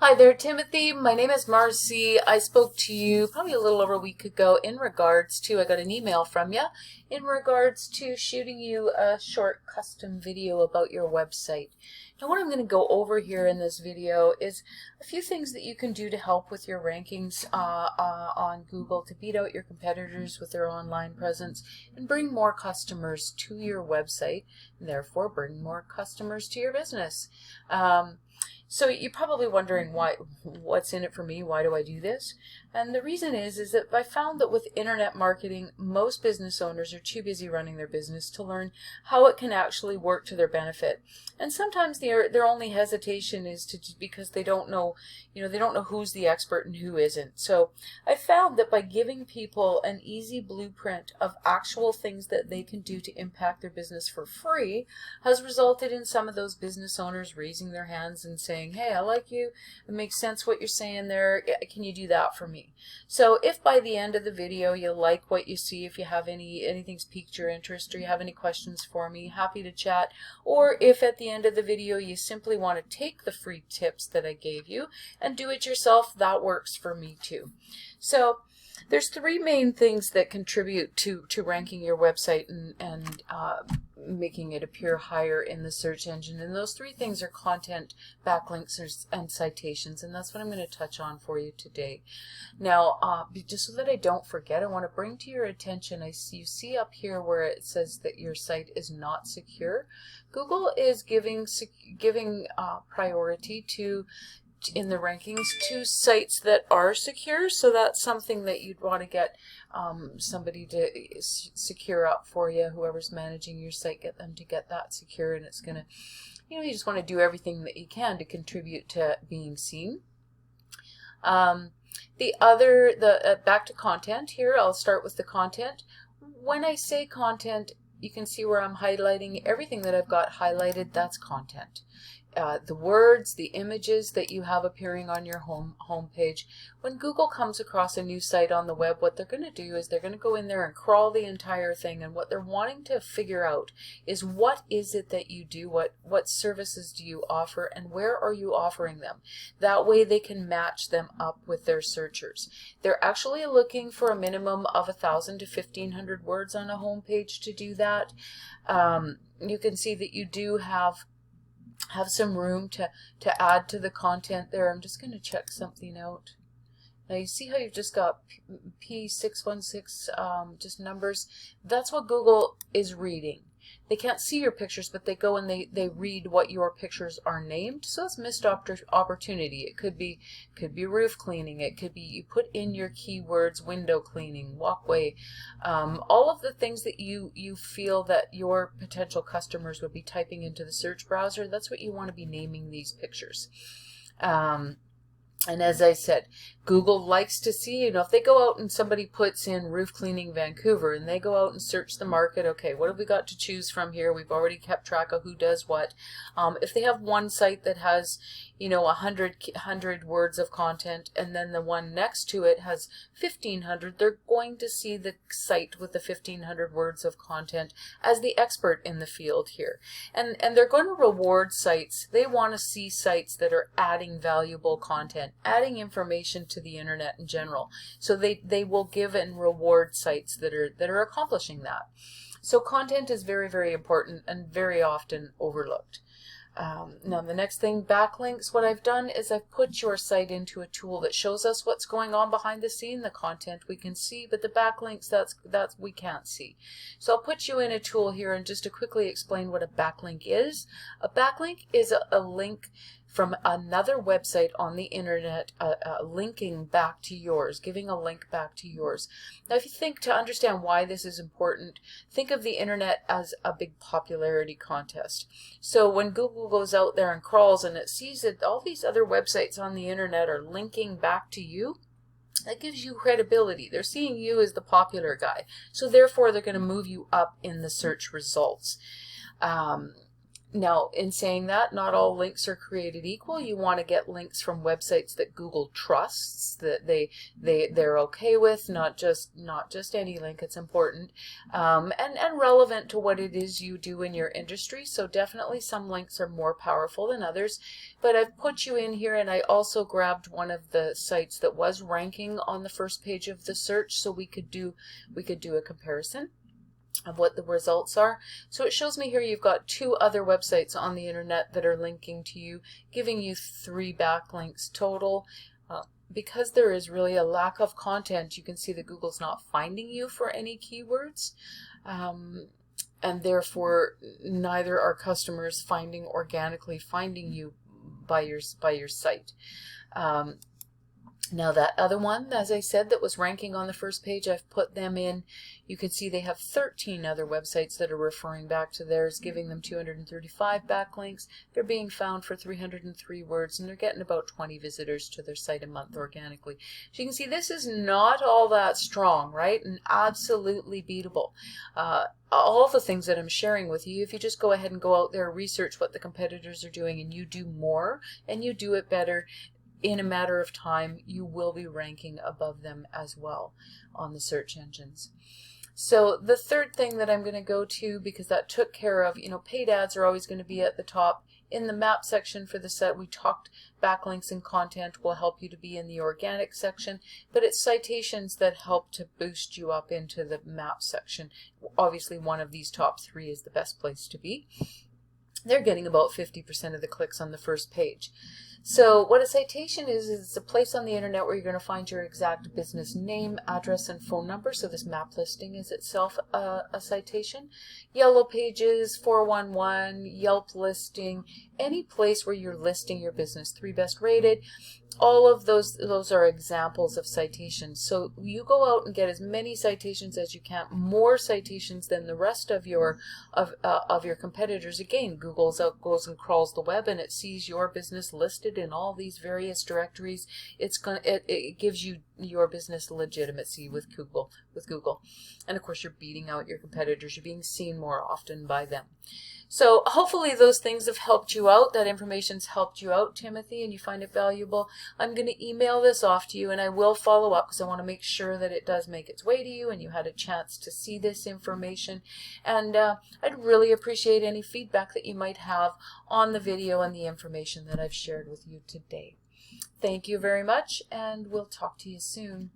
Hi there, Timothy. My name is Marcy. I spoke to you probably a little over a week ago in regards to, I got an email from you in regards to shooting you a short custom video about your website. Now what I'm going to go over here in this video is a few things that you can do to help with your rankings on Google to beat out your competitors with their online presence and bring more customers to your website and therefore bring more customers to your business. So you're probably wondering what's in it for me? Why do I do this? And the reason is that I found that with internet marketing, most business owners are too busy running their business to learn how it can actually work to their benefit. And sometimes their only hesitation is because they don't know, they don't know who's the expert and who isn't. So I found that by giving people an easy blueprint of actual things that they can do to impact their business for free has resulted in some of those business owners raising their hands and saying, hey, I like you. It makes sense what you're saying there. Can you do that for me? So if by the end of the video you like what you see, if you have anything's piqued your interest or you have any questions for me, happy to chat. Or if at the end of the video you simply want to take the free tips that I gave you and do it yourself, that works for me too. So there's three main things that contribute to ranking your website and making it appear higher in the search engine. And those three things are content, backlinks, and citations. And that's what I'm going to touch on for you today. Now, just so that I don't forget, I want to bring to your attention, you see up here where it says that your site is not secure. Google is giving priority in the rankings to sites that are secure, so that's something that you'd want to get somebody to secure up for you. Whoever's managing your site, get them to get that secure, and it's gonna, you just want to do everything that you can to contribute to being seen. Back to content here. I'll start with the content. When I say content, you can see where I'm highlighting everything that I've got highlighted. That's content. The words, the images that you have appearing on your home page. When Google comes across a new site on the web, what they're going to do is they're going to go in there and crawl the entire thing, and what they're wanting to figure out is what is it that you do, what services do you offer, and where are you offering them. That way they can match them up with their searchers. They're actually looking for a minimum of 1,000 to 1,500 words on a home page to do that. You can see that you do have some room to add to the content there. I'm just going to check something out. Now you see how you've just got P616 just numbers. That's what Google is reading. They can't see your pictures, but they go and they read what your pictures are named. So it's missed opportunity. It could be roof cleaning. It could be you put in your keywords, window cleaning, walkway, all of the things that you feel that your potential customers would be typing into the search browser. That's what you want to be naming these pictures. And as I said, Google likes to see, if they go out and somebody puts in roof cleaning Vancouver and they go out and search the market, okay, what have we got to choose from here? We've already kept track of who does what. If they have one site that has, 100 words of content and then the one next to it has 1,500, they're going to see the site with the 1,500 words of content as the expert in the field here. And they're going to reward sites. They want to see sites that are adding valuable content, adding information to the internet in general. So they will give and reward sites that are accomplishing that. So content is very, very important and very often overlooked. Now the next thing, backlinks. What I've done is I've put your site into a tool that shows us what's going on behind the scene. The content we can see, but the backlinks that's we can't see. So I'll put you in a tool here and just to quickly explain what a backlink is. A backlink is a link from another website on the internet, linking back to yours, giving a link back to yours. Now if you think, to understand why this is important, think of the internet as a big popularity contest. So when Google goes out there and crawls and it sees that all these other websites on the internet are linking back to you, that gives you credibility. They're seeing you as the popular guy. So therefore they're going to move you up in the search results. Now, in saying that, not all links are created equal. You want to get links from websites that Google trusts, that they're okay with, not just any link. It's important, and relevant to what it is you do in your industry. So definitely some links are more powerful than others. But I've put you in here, and I also grabbed one of the sites that was ranking on the first page of the search, so we could do a comparison of what the results are. So it shows me here you've got 2 other websites on the internet that are linking to you, giving you 3 backlinks total. Because there is really a lack of content, you can see that Google's not finding you for any keywords, and therefore neither are customers organically finding you by your site. Now that other one, as I said, that was ranking on the first page, I've put them in. You can see they have 13 other websites that are referring back to theirs, giving them 235 backlinks. They're being found for 303 words, and they're getting about 20 visitors to their site a month organically. So you can see this is not all that strong, right? And absolutely beatable. All the things that I'm sharing with you, if you just go ahead and go out there, research what the competitors are doing, and you do more, and you do it better, in a matter of time, you will be ranking above them as well on the search engines. So the third thing that I'm going to go to, because that took care of, paid ads are always going to be at the top. In the map section for the set, we talked backlinks and content will help you to be in the organic section, but it's citations that help to boost you up into the map section. Obviously, one of these top 3 is the best place to be. They're getting about 50% of the clicks on the first page. So what a citation is it's a place on the internet where you're going to find your exact business name, address, and phone number. So this map listing is itself a citation. Yellow Pages, 411, Yelp listing, any place where you're listing your business, 3 best rated. All of those are examples of citations. So you go out and get as many citations as you can, more citations than the rest of your competitors. Again, Google goes and crawls the web, and it sees your business listed in all these various directories. It gives you your business legitimacy with Google. And of course, you're beating out your competitors. You're being seen more often by them. So hopefully those things have helped you out. That information's helped you out, Timothy, and you find it valuable. I'm going to email this off to you, and I will follow up because I want to make sure that it does make its way to you and you had a chance to see this information. And I'd really appreciate any feedback that you might have on the video and the information that I've shared with you today. Thank you very much, and we'll talk to you soon.